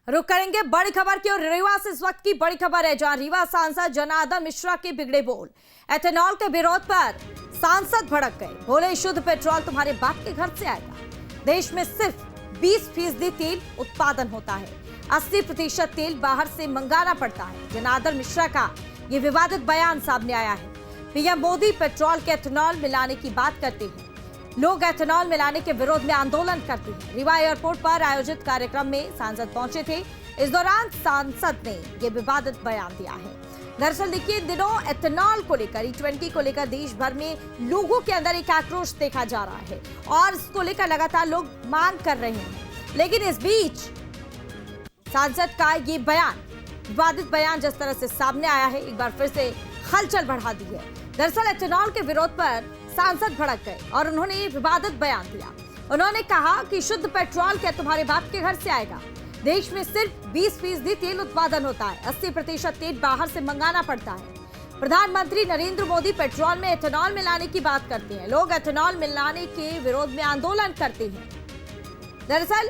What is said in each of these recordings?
रुक करेंगे बड़ी खबर की और रीवा से इस वक्त की बड़ी खबर है, जहां रीवा सांसद जनार्दन मिश्रा के बिगड़े बोल। एथेनॉल के विरोध पर सांसद भड़क गए, बोले शुद्ध पेट्रोल तुम्हारे बाप के घर से आएगा। देश में सिर्फ 20% तेल उत्पादन होता है, 80% तेल बाहर से मंगाना पड़ता है। जनार्दन मिश्रा का ये विवादित बयान सामने आया है। पीएम मोदी पेट्रोल के एथेनॉल मिलाने की बात करते हैं, लोग एथेनॉल मिलाने के विरोध में आंदोलन करते हैं। रीवा एयरपोर्ट पर आयोजित कार्यक्रम में सांसद पहुंचे थे। इस दौरान सांसद ने यह विवादित बयान दिया है। दरअसल देखिए, इन दिनों एथेनॉल को लेकर, E20 को लेकर देश भर में लोगों के अंदर एक आक्रोश देखा जा रहा है और इसको लेकर लगातार लोग मांग कर रहे हैं। लेकिन इस बीच सांसद का ये बयान, विवादित बयान जिस तरह से सामने आया है, एक बार फिर से हलचल बढ़ा दी है। दरअसल एथेनॉल के विरोध पर सांसद भड़क गए और उन्होंने ये विवादित बयान दिया। उन्होंने कहा कि शुद्ध पेट्रोल क्या तुम्हारे बाप के घर से आएगा। देश में सिर्फ 20% तेल उत्पादन होता है, 80% तेल बाहर से मंगाना पड़ता है। प्रधानमंत्री नरेंद्र मोदी पेट्रोल में एथेनॉल मिलाने की बात करते हैं, लोग एथेनॉल मिलाने के विरोध में आंदोलन करते हैं। दरअसल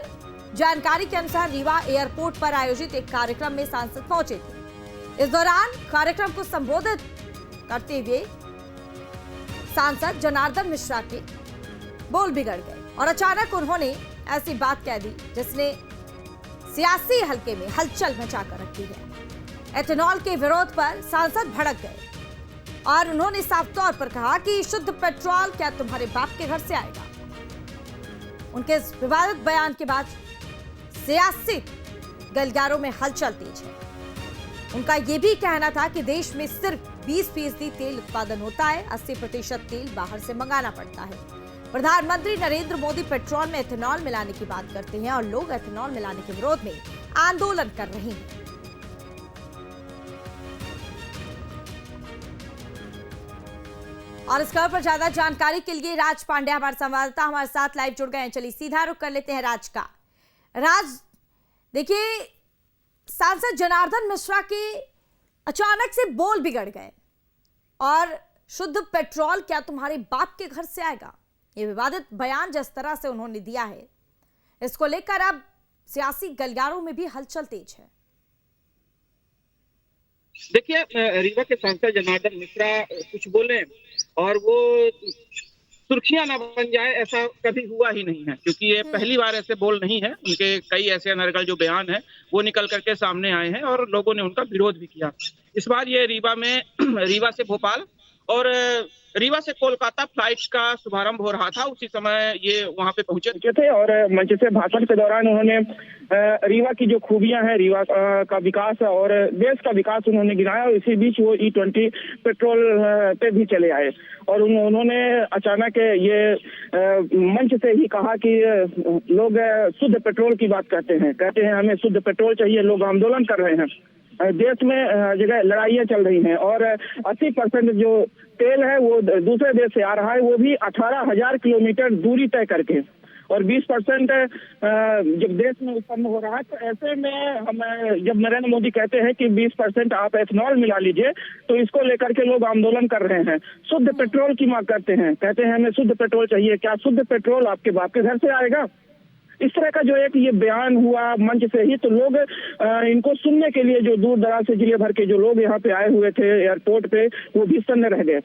जानकारी के अनुसार रीवा एयरपोर्ट पर आयोजित एक कार्यक्रम में सांसद पहुंचे थे। इस दौरान कार्यक्रम को संबोधित करते हुए सांसद जनार्दन मिश्रा के बोल बिगड़ गए और अचानक उन्होंने ऐसी बात कह दी जिसने सियासी हलके में हलचल मचाकर रखी है। एथेनॉल के विरोध पर सांसद भड़क गए और उन्होंने साफ तौर पर कहा कि शुद्ध पेट्रोल क्या तुम्हारे बाप के घर से आएगा। उनके इस विवादित बयान के बाद सियासी गलियारों में हलचल तेज है। उनका यह भी कहना था कि देश में सिर्फ 20% तेल उत्पादन होता है, 80% तेल बाहर से मंगाना पड़ता है। प्रधानमंत्री नरेंद्र मोदी पेट्रोल में एथेनॉल मिलाने की बात करते हैं और लोग एथेनॉल मिलाने के विरोध में आंदोलन कर रहे हैं। और इस खबर पर ज्यादा जानकारी के लिए राज पांड्या हमारे संवाददाता हमारे साथ लाइव जुड़ गए हैं। चलिए सीधा रुख कर लेते हैं राज का। राज, देखिए, सांसद जनार्दन मिश्रा के अचानक से बोल बिगड़ गए और शुद्ध पेट्रोल क्या तुम्हारे बाप के घर से आएगा, ये विवादित बयान जिस तरह से उन्होंने दिया है, इसको लेकर अब सियासी गलियारों में भी हलचल तेज है। देखिए, रीवा के सांसद जनार्दन मिश्रा कुछ बोले और वो सुर्खियां ना बन जाए, ऐसा कभी हुआ ही नहीं है, क्योंकि ये पहली बार ऐसे बोल नहीं है। उनके कई ऐसे अनर्गल जो बयान है वो निकल करके सामने आए हैं और लोगों ने उनका विरोध भी किया। इस बार ये रीवा से भोपाल और रीवा से कोलकाता फ्लाइट का शुभारंभ हो रहा था, उसी समय ये वहां पे पहुंचे थे और मंच से भाषण के दौरान उन्होंने रीवा की जो खूबियां हैं, रीवा का विकास और देश का विकास उन्होंने गिनाया। और इसी बीच वो E20 पेट्रोल पे भी चले आए और उन्होंने अचानक ये मंच से ही कहा कि लोग शुद्ध पेट्रोल की बात कहते हैं हमें शुद्ध पेट्रोल चाहिए। लोग आंदोलन कर रहे हैं, देश में जगह लड़ाइयाँ चल रही हैं और 80% जो तेल है वो दूसरे देश से आ रहा है, वो भी 18,000 किलोमीटर दूरी तय करके, और 20% जब देश में उत्पन्न हो रहा है। तो ऐसे में हम जब नरेंद्र मोदी कहते हैं कि 20% आप एथेनॉल मिला लीजिए, तो इसको लेकर के लोग आंदोलन कर रहे हैं। शुद्ध पेट्रोल की मांग करते हैं, कहते हैं हमें शुद्ध पेट्रोल चाहिए। क्या शुद्ध पेट्रोल आपके बाप के घर से आएगा? इस तरह का जो एक ये बयान हुआ मंच से ही, तो लोग इनको सुनने के लिए जो दूर दराज से जिले भर के जो लोग यहाँ पे आए हुए थे एयरपोर्ट पे, वो भी सन्न रह गए।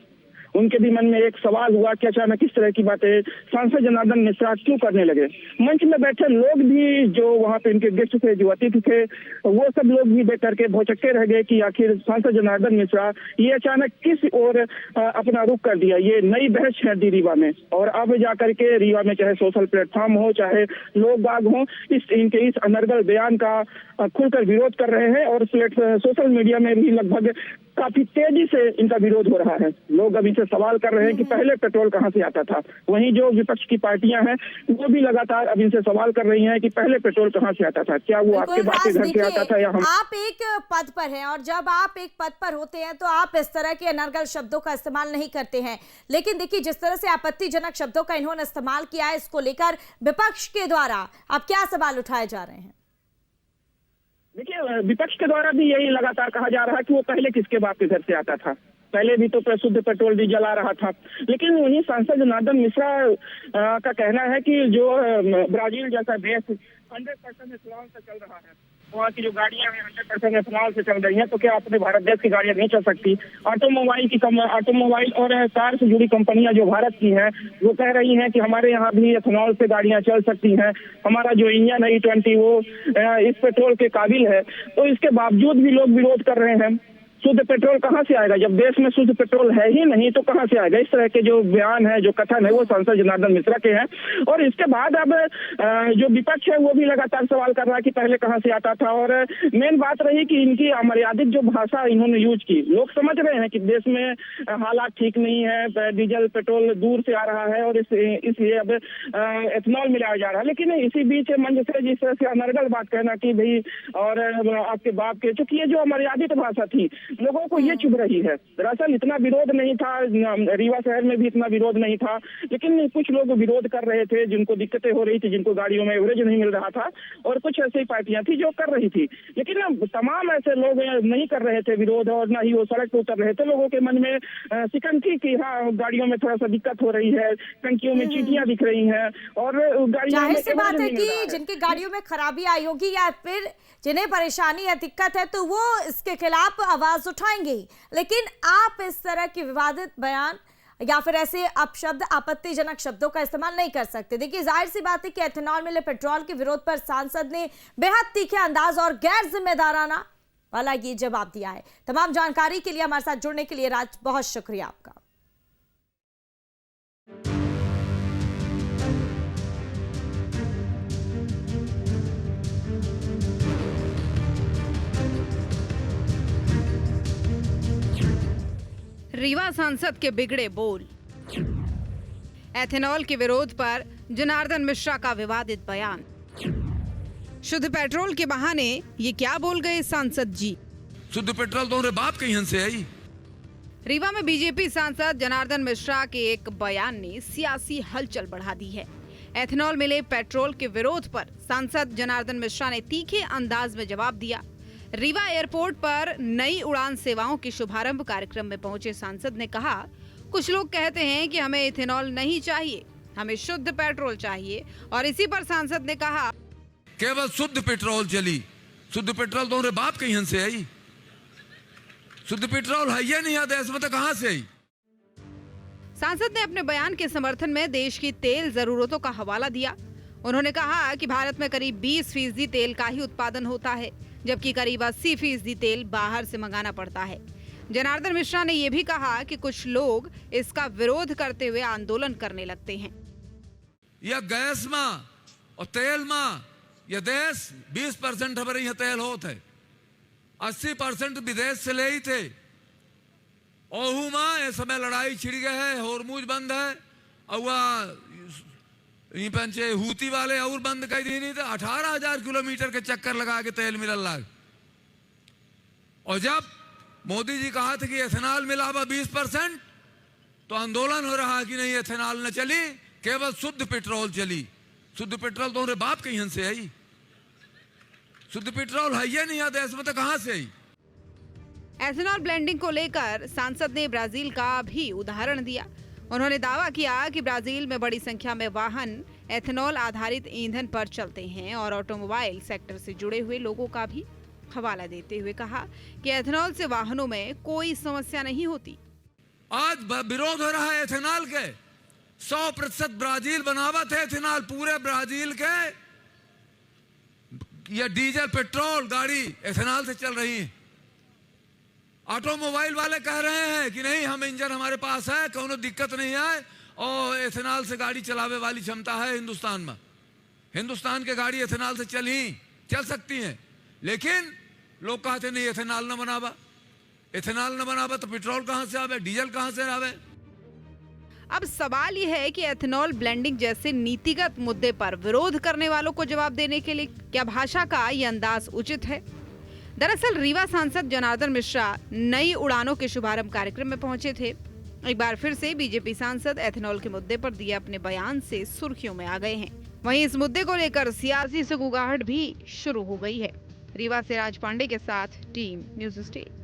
उनके भी मन में एक सवाल हुआ कि अचानक इस तरह की बातें सांसद जनार्दन मिश्रा क्यों करने लगे। मंच में बैठे लोग भी जो वहाँ पे इनके गेस्ट थे, जो अतिथि थे, वो सब लोग भी देख करके भौचक्के रह गए कि आखिर सांसद जनार्दन मिश्रा ये अचानक किस ओर अपना रुख कर दिया। ये नई बहस छेड़ दी रीवा में, और अब जाकर के रीवा में चाहे सोशल प्लेटफॉर्म हो, चाहे लोग बाग हो, इनके इस अनर्गल बयान का खुलकर विरोध कर रहे हैं। और सोशल मीडिया में भी लगभग काफी तेजी से इनका विरोध हो रहा है। लोग अब इनसे सवाल कर रहे हैं कि पहले पेट्रोल कहां से आता था। वहीं जो विपक्ष की पार्टियां हैं वो भी लगातार अब इनसे सवाल कर रही हैं कि पहले पेट्रोल कहां से आता था, क्या वो आपके बाप के घर से आता था या हम। आप एक पद पर हैं और जब आप एक पद पर होते हैं तो आप इस तरह के अनर्गल शब्दों का इस्तेमाल नहीं करते हैं, लेकिन देखिए जिस तरह से आपत्तिजनक शब्दों का इन्होंने इस्तेमाल किया है, इसको लेकर विपक्ष के द्वारा अब क्या सवाल उठाए जा रहे हैं? देखिए, विपक्ष के द्वारा भी यही लगातार कहा जा रहा है कि वो पहले किसके बाप के घर से आता था। पहले भी तो शुद्ध पेट्रोल डीजल आ रहा था। लेकिन वहीं सांसद जनार्दन मिश्रा का कहना है कि जो ब्राजील जैसा देश 100% इथेनॉल से चल रहा है, वहाँ की जो गाड़ियां हैं 100% इथेनॉल से चल रही हैं, तो क्या अपने भारत देश की गाड़ियां नहीं चल सकती? ऑटोमोबाइल और कार से जुड़ी कंपनियां जो भारत की हैं, वो कह रही हैं कि हमारे यहाँ भी इथेनॉल से गाड़ियां चल सकती हैं, हमारा जो इंजन है E20 वो इस पेट्रोल के काबिल है। तो इसके बावजूद भी लोग विरोध कर रहे हैं। शुद्ध पेट्रोल कहाँ से आएगा? जब देश में शुद्ध पेट्रोल है ही नहीं तो कहाँ से आएगा? इस तरह के जो बयान है, जो कथन है, वो सांसद जनार्दन मिश्रा के हैं। और इसके बाद अब जो विपक्ष है वो भी लगातार सवाल कर रहा है कि पहले कहाँ से आता था। और मेन बात रही कि इनकी अमर्यादित जो भाषा इन्होंने यूज की, लोग समझ रहे हैं कि देश में हालात ठीक नहीं है, डीजल पेट्रोल दूर से आ रहा है और इसलिए अब एथेनॉल मिलाया जा रहा है। लेकिन इसी बीच मंच से जिस तरह से अनर्गल बात कहना कि भाई और आपके बाप के, चूंकि ये जो अमर्यादित भाषा थी लोगों को ये चुभ रही है। दरअसल इतना विरोध नहीं था, रीवा शहर में भी इतना विरोध नहीं था, लेकिन कुछ लोग विरोध कर रहे थे जिनको दिक्कतें हो रही थी, जिनको गाड़ियों में एवरेज नहीं मिल रहा था, और कुछ ऐसी पार्टियां थी जो कर रही थी। लेकिन तमाम ऐसे लोग नहीं कर रहे थे विरोध, और ना ही वो सड़क पर उतर रहे थे। लोगों के मन में सिकन थी कि हाँ, गाड़ियों में थोड़ा सा दिक्कत हो रही है, टंकियों में चीटियां दिख रही हैं, और गाड़ियों में सी बात है कि जिनकी गाड़ियों में खराबी आई होगी या फिर जिन्हें परेशानी या दिक्कत है तो वो इसके खिलाफ आवाज उठाएंगे। लेकिन आप इस तरह के विवादित बयान या फिर ऐसे अपशब्द, आपत्तिजनक शब्दों का इस्तेमाल नहीं कर सकते। देखिए, जाहिर सी बात है कि एथेनॉल मिले पेट्रोल के विरोध पर सांसद ने बेहद तीखे अंदाज और गैर जिम्मेदाराना वाला ये जवाब दिया है। तमाम जानकारी के लिए हमारे साथ जुड़ने के लिए राज, बहुत शुक्रिया आपका। रीवा सांसद के बिगड़े बोल। एथेनॉल के विरोध पर जनार्दन मिश्रा का विवादित बयान। शुद्ध पेट्रोल के बहाने ये क्या बोल गए सांसद जी? शुद्ध पेट्रोल तो बाप के यहाँ से आई। रीवा में बीजेपी सांसद जनार्दन मिश्रा के एक बयान ने सियासी हलचल बढ़ा दी है। एथेनॉल मिले पेट्रोल के विरोध पर सांसद जनार्दन मिश्रा ने तीखे अंदाज में जवाब दिया। रीवा एयरपोर्ट पर नई उड़ान सेवाओं के शुभारंभ कार्यक्रम में पहुंचे सांसद ने कहा, कुछ लोग कहते हैं कि हमें इथेनॉल नहीं चाहिए, हमें शुद्ध पेट्रोल चाहिए। और इसी पर सांसद ने कहा, केवल शुद्ध पेट्रोल चली। शुद्ध पेट्रोल तो बाप के यहाँ से आई। शुद्ध पेट्रोल है ये नहीं देश में तो कहां से आई? सांसद ने अपने बयान के समर्थन में देश की तेल जरूरतों का हवाला दिया। उन्होंने कहा कि भारत में करीब 20% तेल का ही उत्पादन होता है, जबकि करीब 80% तेल बाहर से मंगाना पड़ता है। जनार्दन मिश्रा ने यह भी कहा कि कुछ लोग इसका विरोध करते हुए आंदोलन करने लगते हैं। यह गैस में और तेल में यह देश 20% हमारे यहाँ तेल होता है, 80% विदेश से ले ही थे। ओहू में इस समय लड़ाई छिड़ गए है, होर्मुज बंद है, और पंचे हूती वाले और बंद कर दी नहीं थे। 18,000 किलोमीटर के चक्कर लगा के तेल मिलल लग। और जब मोदी जी कहा था कि एथेनॉल मिला हुआ 20%, तो आंदोलन हो रहा कि नहीं, एथेनॉल न चली, केवल शुद्ध पेट्रोल चली। शुद्ध पेट्रोल तो बाप के यहाँ से आई। शुद्ध पेट्रोल है ये नहीं देश में तो कहां से आई? एथेनॉल ब्लेंडिंग को लेकर सांसद ने ब्राजील का भी उदाहरण दिया। उन्होंने दावा किया कि ब्राजील में बड़ी संख्या में वाहन एथेनॉल आधारित ईंधन पर चलते हैं, और ऑटोमोबाइल सेक्टर से जुड़े हुए लोगों का भी हवाला देते हुए कहा कि एथेनॉल से वाहनों में कोई समस्या नहीं होती। आज विरोध हो रहा है एथेनॉल के। 100% ब्राजील बनावत है एथेनॉल, पूरे ब्राजील के ये डीजल पेट्रोल गाड़ी एथेनॉल से चल रही है। ऑटोमोबाइल वाले कह रहे हैं कि नहीं, हम इंजन हमारे पास है, कोनो दिक्कत नहीं है, और एथेनॉल से गाड़ी चलावे वाली क्षमता है हिंदुस्तान में। हिंदुस्तान के गाड़ी एथेनॉल से चल सकती हैं। लेकिन लोग कहते नहीं, एथेनॉल न बनावा, एथेनॉल न बनावा तो पेट्रोल कहां से आवे, डीजल कहां से आवे? अब सवाल यह है कि एथेनॉल ब्लेंडिंग जैसे नीतिगत मुद्दे पर विरोध करने वालों को जवाब देने के लिए क्या भाषा का यह अंदाज उचित है? दरअसल रीवा सांसद जनार्दन मिश्रा नई उड़ानों के शुभारंभ कार्यक्रम में पहुंचे थे। एक बार फिर से बीजेपी सांसद एथेनॉल के मुद्दे पर दिए अपने बयान से सुर्खियों में आ गए हैं। वहीं इस मुद्दे को लेकर सियासी सकुगाहट भी शुरू हो गई है। रीवा से राज पांडे के साथ टीम न्यूज़ स्टेट।